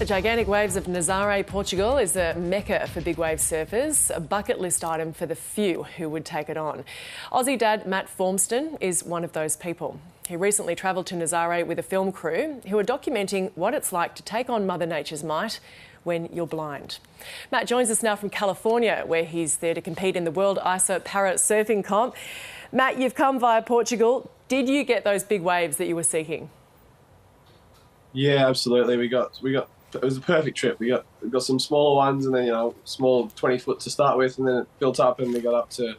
The gigantic waves of Nazaré, Portugal is a mecca for big wave surfers, a bucket list item for the few who would take it on. Aussie dad Matt Formston is one of those people. He recently travelled to Nazaré with a film crew who are documenting what it's like to take on Mother Nature's might when you're blind. Matt joins us now from California, where he's there to compete in the World ISA Para Surfing Comp. Matt, you've come via Portugal. Did you get those big waves that you were seeking? Yeah, absolutely. We got. It was a perfect trip. We got some smaller ones, and then small 20 foot to start with, and then it built up, and we got up to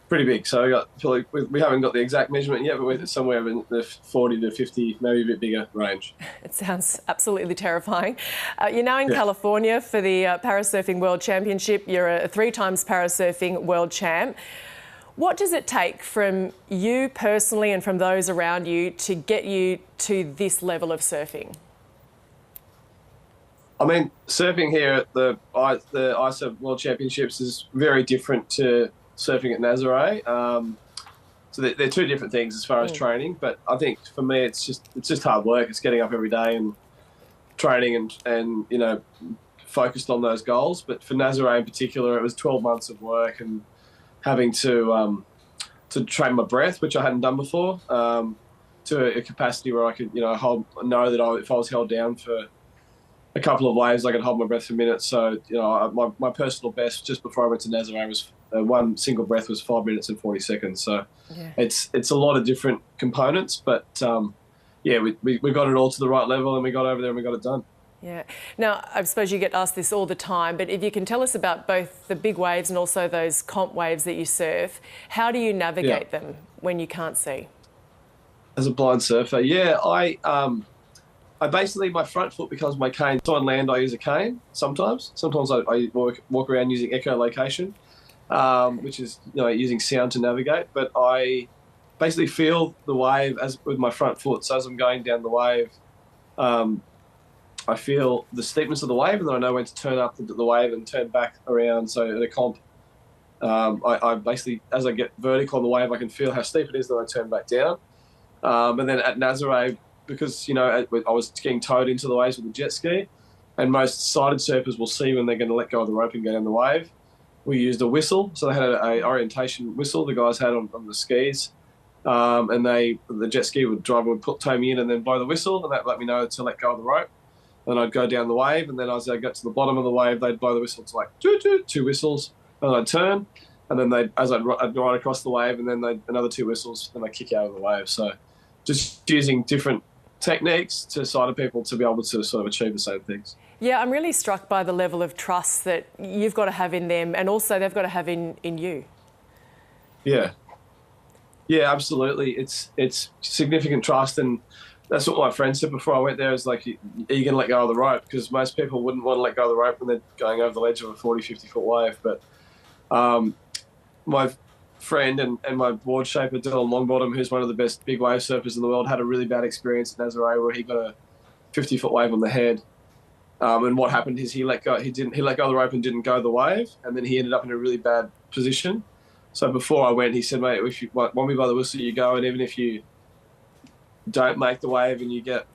pretty big. So we haven't got the exact measurement yet, but we're somewhere in the 40 to 50, maybe a bit bigger range. It sounds absolutely terrifying. You're now in California for the Parasurfing World Championship. You're a 3 times Parasurfing World Champ. What does it take from you personally and from those around you to get you to this level of surfing? I mean, surfing here at the ISA World Championships is very different to surfing at Nazaré. So they're two different things as far as training. But I think for me, it's just hard work. It's getting up every day and training and focused on those goals. But for Nazaré in particular, it was 12 months of work and having to train my breath, which I hadn't done before, to a capacity where I could know that if I was held down for a couple of waves, I could hold my breath for minutes. So, my personal best just before I went to Nazaré was one single breath was 5 minutes and 40 seconds. So it's a lot of different components, but we got it all to the right level and we got over there and we got it done. Yeah. Now, I suppose you get asked this all the time, but if you can tell us about both the big waves and also those comp waves that you surf, how do you navigate them when you can't see? As a blind surfer, I basically, my front foot becomes my cane. So on land, I use a cane sometimes. Sometimes I walk around using echolocation, which is using sound to navigate. But I basically feel the wave with my front foot. So as I'm going down the wave, I feel the steepness of the wave, and then I know when to turn up the wave and turn back around. So at a comp, I basically, as I get vertical on the wave, I can feel how steep it is, then I turn back down. And then at Nazaré, because I was getting towed into the waves with a jet ski, and most sighted surfers will see when they're going to let go of the rope and go down the wave. We used a whistle, so they had an orientation whistle the guys had on the skis, and the jet ski driver would tow me in and then blow the whistle, and that let me know to let go of the rope. And I'd go down the wave, and then as I got to the bottom of the wave, they'd blow the whistle to like two whistles, and I'd turn, and then I'd ride across the wave, and then another 2 whistles, and I'd kick out of the wave. So just using different techniques to sighted people to be able to sort of achieve the same things. Yeah, I'm really struck by the level of trust that you've got to have in them and also they've got to have in you. Yeah, absolutely. It's significant trust, and that's what my friend said before I went there, is like, are you going to let go of the rope? Because most people wouldn't want to let go of the rope when they're going over the ledge of a 40, 50-foot wave. But my friend and my board shaper, Dylan Longbottom, who's one of the best big wave surfers in the world, had a really bad experience at Nazaré where he got a 50-foot wave on the head. And what happened is he let go of the rope and didn't go the wave, and then he ended up in a really bad position. So before I went, he said, mate, if you want me by the whistle, you go, and even if you don't make the wave and you get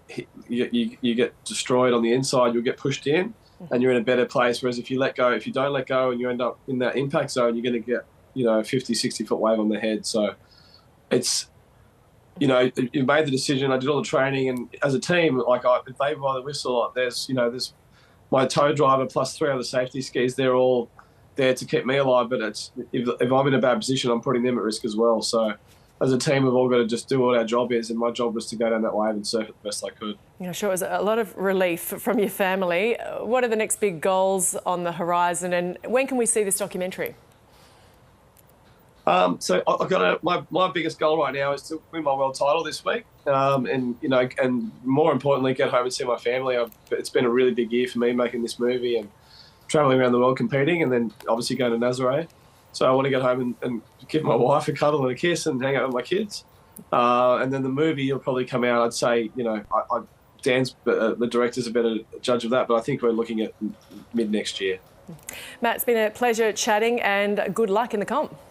destroyed on the inside, you'll get pushed in and you're in a better place. Whereas if you don't let go and you end up in that impact zone, you're going to get a 50, 60-foot wave on the head. So it's, you made the decision. I did all the training, and as a team, if they blow the whistle, there's my tow driver plus 3 other safety skis. They're all there to keep me alive. But if I'm in a bad position, I'm putting them at risk as well. So as a team, we've all got to just do what our job is, and my job was to go down that wave and surf it the best I could. Sure, it was a lot of relief from your family. What are the next big goals on the horizon, and when can we see this documentary? So I've got my biggest goal right now is to win my world title this week, and more importantly, get home and see my family. It's been a really big year for me making this movie and travelling around the world competing, and then obviously going to Nazaré. So I want to get home and give my wife a cuddle and a kiss and hang out with my kids. And then the movie will probably come out. I'd say, Dan's the director's a better judge of that, but I think we're looking at mid next year. Matt, it's been a pleasure chatting, and good luck in the comp.